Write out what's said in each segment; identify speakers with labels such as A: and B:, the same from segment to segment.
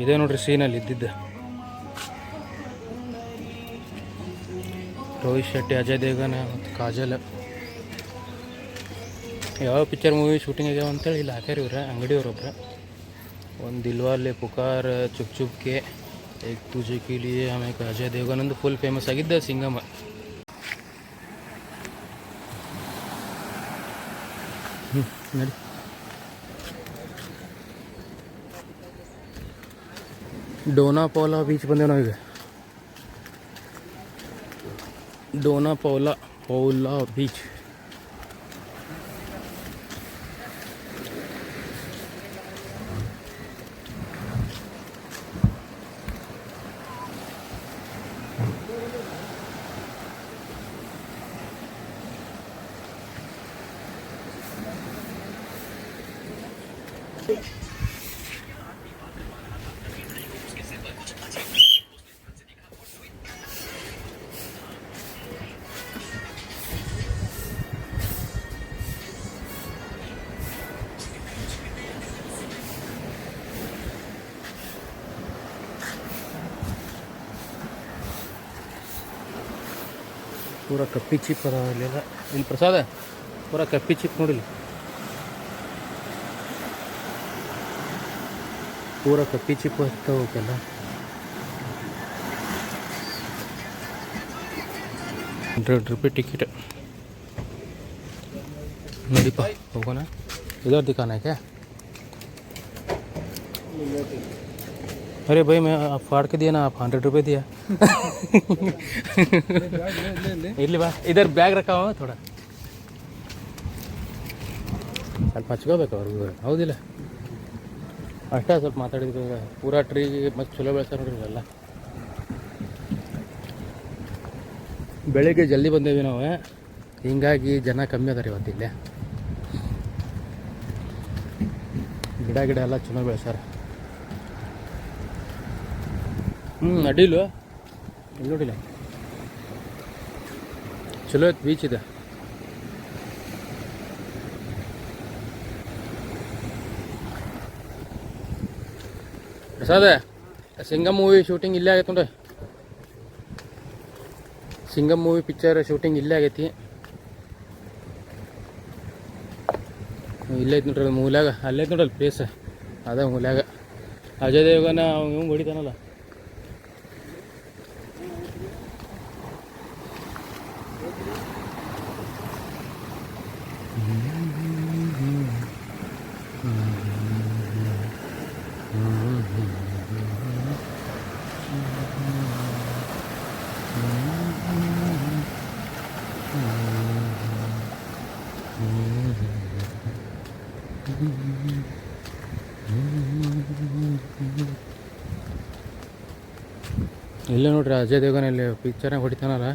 A: ಇದೇ ನೋಡ್ರಿ ಸೀನಲ್ಲಿ ಇದ್ದಿದ್ದು. ರೋಹಿತ್ ಶೆಟ್ಟಿ, ಅಜಯ್ ದೇವಗನ್ ಮತ್ತು ಕಾಜಲ್ ಯಾವ ಪಿಕ್ಚರ್ ಮೂವಿ ಶೂಟಿಂಗ್ ಆಗ್ಯಾವ ಅಂತೇಳಿ ಇಲ್ಲಿ ಹಾಕ್ಯಾರ ಇವ್ರ ಅಂಗಡಿಯವ್ರೊಬ್ರು. ಒಂದು ದಿಲ್ವಾಲೆ, ಪುಕಾರ್, ಚುಪ್ ಚುಪ್ಕೆ, ಏಕ್ ತುಜೆ ಕೆ ಲಿಯೆ, ಆಮೇಲೆ ಅಜಯ್ ದೇವಗನಂದು ಫುಲ್ ಫೇಮಸ್ ಆಗಿದ್ದ ಸಿಂಗಮ್ಮ. ನಡಿ. ಡೋನಾಪೌಲ ಬೀಚ್ ಬಂದೇವು ನಾವೀಗ. ಡೋನಾಪೌಲ ಬೀಚ್. ಪೂರ ಕಪ್ಪಿ ಚಿಪ್ ಅದ ಇಲ್ಲೆಲ್ಲ. ಇಲ್ಲಿ ಪ್ರಸಾದ ಪೂರ ಕಪ್ಪಿ ಚಿಪ್ ನೋಡಿಲ್ಲ, ಪೂರ ಕಪ್ಪಿ ಚಿಪ್ ಹತ್ತವಕ್ಕೆಲ್ಲ. ₹100 ಟಿಕೆಟ್. ನಡೀಪ ಹೋಗೋಣ. इधर दिखाना है क्या? अरे भाई मैं आप फाड़ के दिया ना, आप ₹100 दिया. इरली बा, इधर बैग रखा हुआ थोड़ा. ಸ್ವಲ್ಪ ಹಚ್ಕೋಬೇಕು ಅವ್ರಿಗೆ, ಹೌದಿಲ್ಲ? ಅಷ್ಟೇ ಸ್ವಲ್ಪ ಮಾತಾಡಿದ್ವಿ. ಪೂರಾ ಟ್ರೀ ಮತ್ತು ಚಲೋ ಬೆಳೆಸ ನೋಡ್ರಿ ಇವೆಲ್ಲ. ಬೆಳಿಗ್ಗೆ ಜಲ್ದಿ ಬಂದೇವಿ ನಾವು, ಹಿಂಗಾಗಿ ಜನ ಕಮ್ಮಿ ಅದಾರ ಇವತ್ತಿಲ್ಲೇ. ಗಿಡ ಎಲ್ಲ ಚಲೋ ಬೆಳೆಸಾರ. ಅಡ್ಡಿಲ್ವ ಇಲ್ಲಿ ನೋಡಿಲ್ಲ, ಚಲೋ ಐತೆ ಬೀಚ್ ಇದೆ. ಪ್ರಸಾದ, ಸಿಂಗಮ್ ಮೂವಿ ಶೂಟಿಂಗ್ ಇಲ್ಲೇ ಆಗೈತೆ ನೋಡ್ರಿ. ಸಿಂಗಮ್ ಮೂವಿ ಪಿಕ್ಚರ್ ಶೂಟಿಂಗ್ ಇಲ್ಲೇ ಆಗೈತಿ. ಇಲ್ಲೇ ಐತೆ ನೋಡ್ರಿ ಮೂಲ್ಯಾಗ, ಅಲ್ಲೈತೆ ನೋಡ್ರಿ ಪ್ಲೇಸ್ ಅದ ಮೂಲ್ಯಾಗ. ಅಜಯ್ ದೇವಗನ ಇವ್ ಹೊಡಿತಾನಲ್ಲ. ಇಲ್ಲೇ ನೋಡ್ರಿ ಅಜಯ್ ದೇವಗನ್ ಇಲ್ಲಿ ಪಿಕ್ಚರ್ನಾಗ ಹೊಡಿತಾನಲ್ಲ,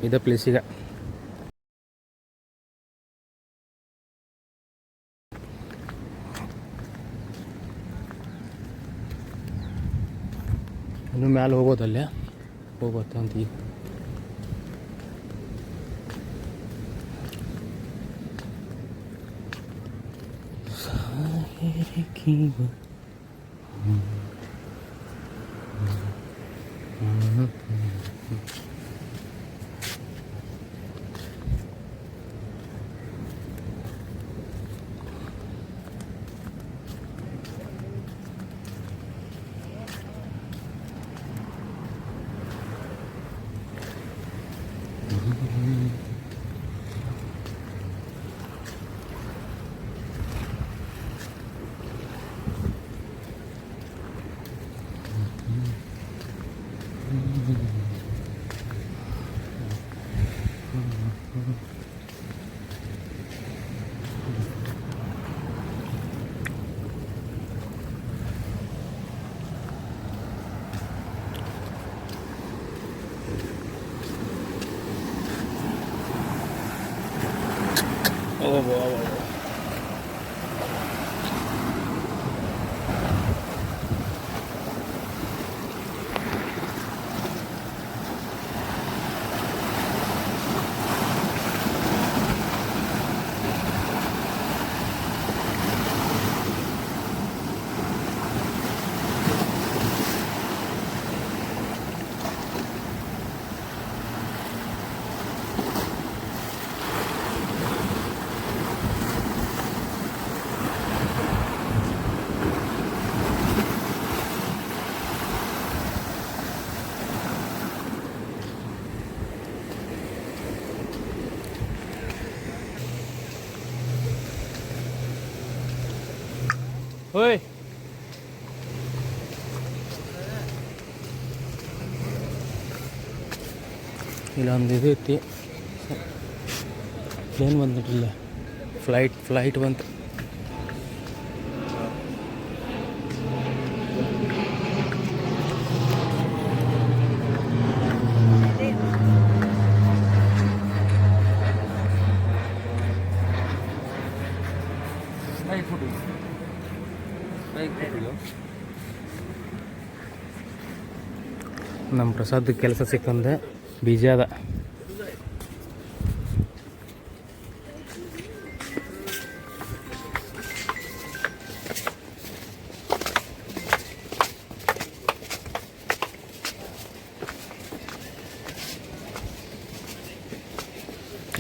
A: ಇದ ಪ್ಲೇಸಿಗ. ಇನ್ನು ಮ್ಯಾಲೆ ಹೋಗೋದಲ್ಲೇ ಹೋಗ್ಬರ್ತಂತ. ಈಗ ಓಯ್ ಇಲ್ಲೊಂದು ಇದು ಐತಿ, ಪ್ಲೇನ್ ಬಂದ್ಬಿಟ್ಟಿಲ್ಲ, ಫ್ಲೈಟ್ ಬಂತು. ನಮ್ಮ ಪ್ರಸಾದ್ ಕೆಲಸ ಸಿಕ್ಕಂದೆ ಬೀಜ ಅದ.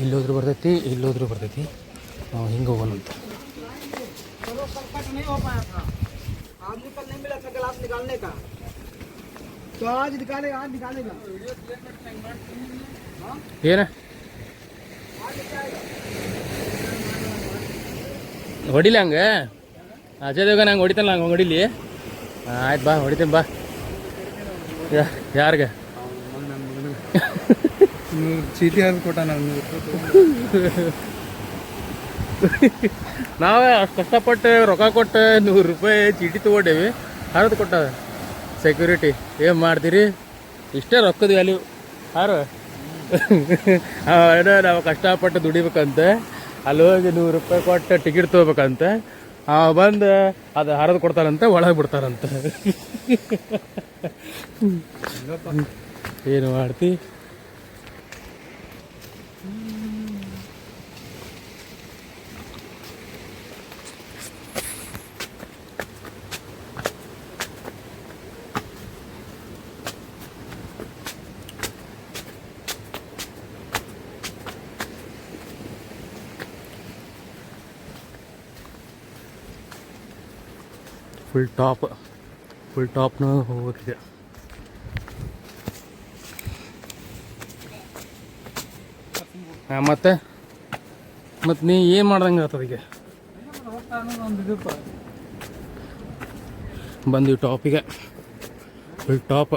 A: ಇಲ್ಲೋದ್ರೂ ಬರ್ತೈತಿ, ಇಲ್ಲೋದ್ರೂ ಬರ್ತೈತಿ. ನಾವು ಹಿಂಗೆ ಹೋಗೋಣಂತ. ಏನ ಹೊಡಿಲಿ ಹಂಗೆ? ಅಜಯ್ ದೇವಗನ್ ಹಂಗೆ ಹೊಡಿತಾನಲ್ಲ, ಹಂಗೆ ಹೊಡಿಲಿ. ಆಯ್ತು ಬಾ, ಹೊಡಿತೇನೆ ಬಾ. ಯಾರಿಗೆ
B: ಚೀಟಿ ಹರಿದು ಕೊಟ್ಟ
A: ನಾವೇ ಅಷ್ಟು ಕಷ್ಟಪಟ್ಟು ರೊಕ್ಕ ಕೊಟ್ಟು ₹100 ಚೀಟಿ ತೊಗೊಂಡೇವಿ, ಹರಿದು ಕೊಟ್ಟ ಸೆಕ್ಯೂರಿಟಿ. ಏನು ಮಾಡ್ತೀರಿ, ಇಷ್ಟೇ ರೊಕ್ಕದ ವ್ಯಾಲ್ಯೂ. ಯಾರು ಏನೋ ನಾವು ಕಷ್ಟಪಟ್ಟು ದುಡಿಬೇಕಂತ, ಅಲ್ಲಿ ಹೋಗಿ ₹100 ಕೊಟ್ಟು ಟಿಕೆಟ್ ತೊಗೋಬೇಕಂತ, ಬಂದು ಅದು ಹರಿದು ಕೊಡ್ತಾರಂತೆ, ಒಳಗೆ ಬಿಡ್ತಾರಂತ. ಏನು ಮಾಡ್ತಿ? ಫುಲ್ ಟಾಪ್ನ ಹೋಗೋದಿದೆ. ಮತ್ತೆ ನೀ ಏನು ಮಾಡ್ದಂಗೆ ಆತದೀಗ? ಬಂದೀವಿ ಟಾಪಿಗೆ, ಫುಲ್ ಟಾಪ್.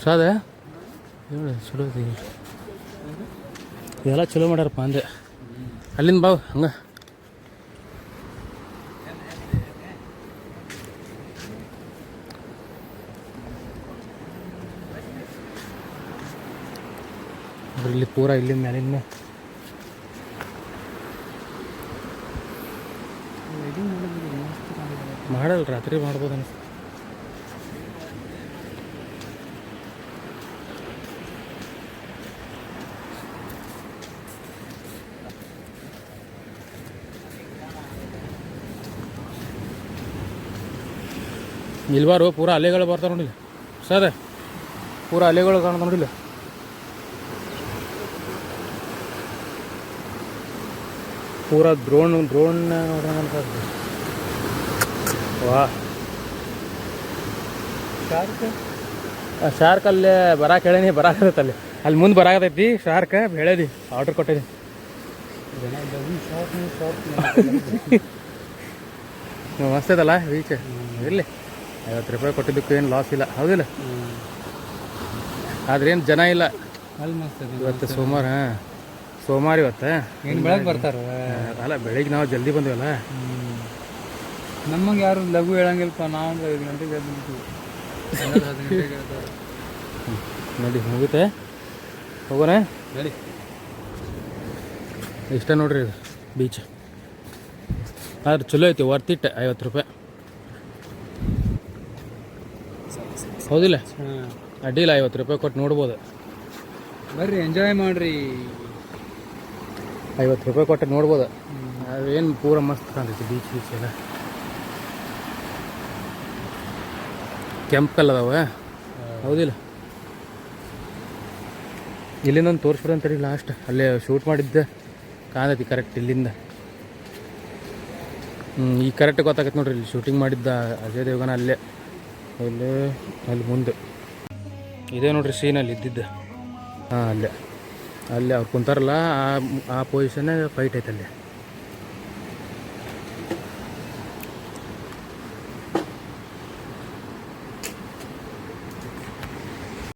A: ಸಾದೆ ಚಲೋ ಐತಿ, ಇದೆಲ್ಲ ಚಲೋ ಮಾಡ್ಯಾರಪ್ಪ ಅಂದೆ. ಅಲ್ಲಿಂದ ಬಾವು ಹಂಗೆ ಇಲ್ಲಿ ಪೂರ ಇಲ್ಲಿಂದ ಮ್ಯಾಲಿಂದ ಮಾಡಲ್ಲ, ರಾತ್ರಿ ಮಾಡ್ಬೋದು ಅನಿಸ್ತು. ಇಲ್ಬಾರು ಪೂರ ಅಲೆಗಳು ಬರ್ತಾವೆ ನೋಡಿಲ್ಲ ಸರ್, ಪೂರ ಅಲೆಗಳು ಕಾಣ್ತಾವೆ ನೋಡಿಲ್ಲ. ಪೂರ ಡ್ರೋನ್ ನೋಡ್ರಂಗೆ ಅಂತ. ವಾ ಶಾರ್ಕ್ ಅಲ್ಲೇ ಬರಾಕ್ ಹೇಳೀನಿ, ಬರಾಕತ್ತೈತೆ ಅಲ್ಲಿ ಮುಂದೆ ಬರಾಕತೈತಿ ಶಾರ್ಕ್. ಹೇಳೇದಿ ಆರ್ಡ್ರ್ ಕೊಟ್ಟೇನಿ. ಮಸ್ತ್ ಐತಲ್ಲ ಬೀಚ್. ಇರಲಿ, ₹50 ಕೊಟ್ಟಿದ್ದಕ್ಕೆ ಏನು ಲಾಸ್ ಇಲ್ಲ, ಹೌದಿಲ್ಲ? ಆದ್ರೆ ಏನು ಜನ ಇಲ್ಲ
B: ಅಲ್ಲಿ. ಮಸ್ತ್
A: ಇವತ್ತು ಸೋಮವಾರ. ಸೋಮವಾರ ಇವತ್ತು
B: ಏನು ಬೆಳಗ್ಗೆ ಬರ್ತಾರ?
A: ಅಲ್ಲ, ಬೆಳಿಗ್ಗೆ ನಾವು ಜಲ್ದಿ ಬಂದಿವಲ್ಲ.
B: ನಮಗೆ ಯಾರು ಲಘು ಹೇಳಂಗಿಲ್ಲಪ್ಪ. ನಾವು 5 ಗಂಟೆಗೆ
A: ನೋಡಿ ಮುಗುತ್ತೆ, ಹೋಗೋಣ
B: ಹೇಳಿ.
A: ಇಷ್ಟ ನೋಡ್ರಿ ಇದು ಬೀಚ್. ಆದ್ರೆ ಚಲೋ ಐತಿ, ವರ್ತ್ ಇಟ್. ₹50 ಹೌದಿಲ್ಲ? ಅಡ್ಡಿಲ್ಲ, ₹50 ಕೊಟ್ಟು ನೋಡ್ಬೋದು.
B: ಬರ್ರಿ, ಎಂಜಾಯ್ ಮಾಡ್ರಿ.
A: ₹50 ಕೊಟ್ಟು ನೋಡ್ಬೋದು. ಅದೇನು ಪೂರ ಮಸ್ತ್ ಕಾಣ್ತೈತಿ ಬೀಚ್ ಎಲ್ಲ. ಕೆಂಪು ಕಲ್ ಅದಾವ, ಹೌದಿಲ್ಲ? ಇಲ್ಲಿಂದ ಒಂದು ತೋರಿಸ್ಬಿಡು ಅಂತಾರೆ ಲಾಸ್ಟ್. ಅಲ್ಲೇ ಶೂಟ್ ಮಾಡಿದ್ದೆ ಕಾಣತೈತಿ ಕರೆಕ್ಟ್ ಇಲ್ಲಿಂದ. ಈಗ ಕರೆಕ್ಟ್ ಗೊತ್ತಾಗತ್ತೆ ನೋಡ್ರಿ, ಇಲ್ಲಿ ಶೂಟಿಂಗ್ ಮಾಡಿದ್ದ ಅಜಯ್ ದೇವಗನ್ ಅಲ್ಲೇ, ಅಲ್ಲಿ ಮುಂದೆ ಇದೆ ನೋಡ್ರಿ ಸೀನಲ್ಲಿ ಇದ್ದಿದ್ದ. ಹಾಂ ಅಲ್ಲೇ ಅಲ್ಲೇ ಅವ್ರು ಕುಂತಾರಲ್ಲ ಆ ಪೊಸಿಷನ್ನಾಗ ಫೈಟ್ ಐತೆ ಅಲ್ಲಿ.